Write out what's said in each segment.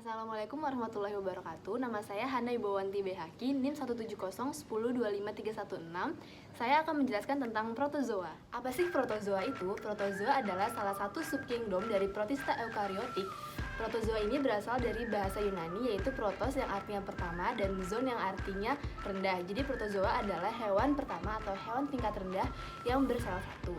Assalamualaikum warahmatullahi wabarakatuh. Nama saya Hana Ibowanti Behaki, NIM 17010225316. Saya akan menjelaskan tentang protozoa. Apa sih protozoa itu? Protozoa adalah salah satu subkingdom dari Protista eukariotik. Protozoa ini berasal dari bahasa Yunani, yaitu protos yang artinya pertama dan zoon yang artinya rendah. Jadi protozoa adalah hewan pertama atau hewan tingkat rendah yang bersel satu.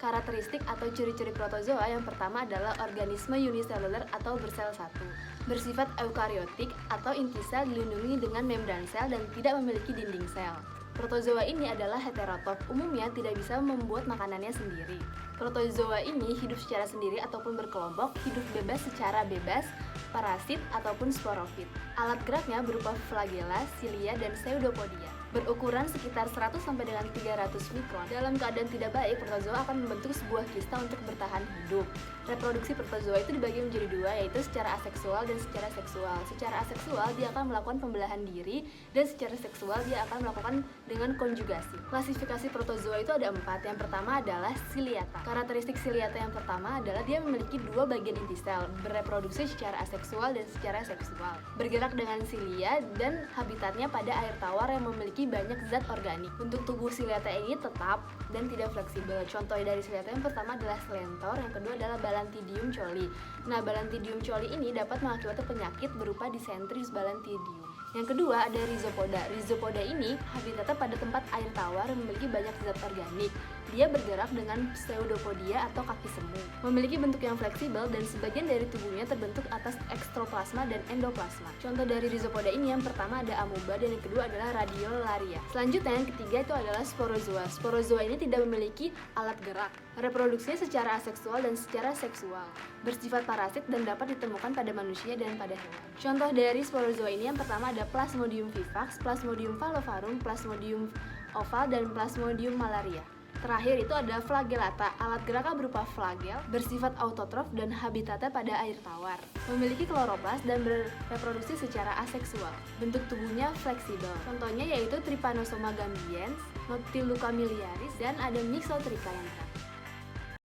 Karakteristik atau ciri-ciri protozoa yang pertama adalah organisme uniseluler atau bersel satu, bersifat eukariotik atau inti sel dilindungi dengan membran sel dan tidak memiliki dinding sel. Protozoa ini adalah heterotrof, umumnya tidak bisa membuat makanannya sendiri. Protozoa ini hidup secara sendiri ataupun berkelompok, hidup bebas secara bebas, parasit ataupun sporofit. Alat geraknya berupa flagella, silia, dan pseudopodia. Berukuran sekitar 100 sampai dengan 300 mikron. Dalam keadaan tidak baik, protozoa akan membentuk sebuah kristal untuk bertahan hidup. Reproduksi protozoa itu dibagi menjadi dua, yaitu secara aseksual dan secara seksual. Secara aseksual dia akan melakukan pembelahan diri, dan secara seksual dia akan melakukan dengan konjugasi. Klasifikasi protozoa itu ada 4. Yang pertama adalah ciliata. Karakteristik ciliata yang pertama adalah dia memiliki dua bagian inti sel, bereproduksi secara aseksual dan secara seksual. Bergerak dengan silia dan habitatnya pada air tawar yang memiliki banyak zat organik. Bentuk tubuh ciliata ini tetap dan tidak fleksibel. Contoh dari ciliata yang pertama adalah selentor, yang kedua adalah Balantidium coli. Nah, Balantidium coli ini dapat mengakibatkan penyakit berupa Dysentery Balantidium. Yang kedua ada Rhizopoda. Rhizopoda ini habitatnya pada tempat air tawar yang memiliki banyak zat organik. Dia bergerak dengan pseudopodia atau kaki semu. Memiliki bentuk yang fleksibel dan sebagian dari tubuhnya terbentuk atas ekstroplasma dan endoplasma. Contoh dari Rhizopoda ini yang pertama ada amoeba dan yang kedua adalah Radiolaria. Selanjutnya yang ketiga itu adalah sporozoa. Sporozoa ini tidak memiliki alat gerak. Reproduksinya secara aseksual dan secara seksual. Bersifat parasit dan dapat ditemukan pada manusia dan pada hewan. Contoh dari sporozoa ini yang pertama ada Plasmodium vivax, Plasmodium falciparum, Plasmodium oval, dan Plasmodium malaria. Terakhir itu ada flagellata. Alat geraknya berupa flagel, bersifat autotrof dan habitatnya pada air tawar. Memiliki kloroplas dan bereproduksi secara aseksual. Bentuk tubuhnya fleksibel. Contohnya yaitu Trypanosoma gambiens, Noctiluca miliaris, dan ada Mixotricha yang terakhir.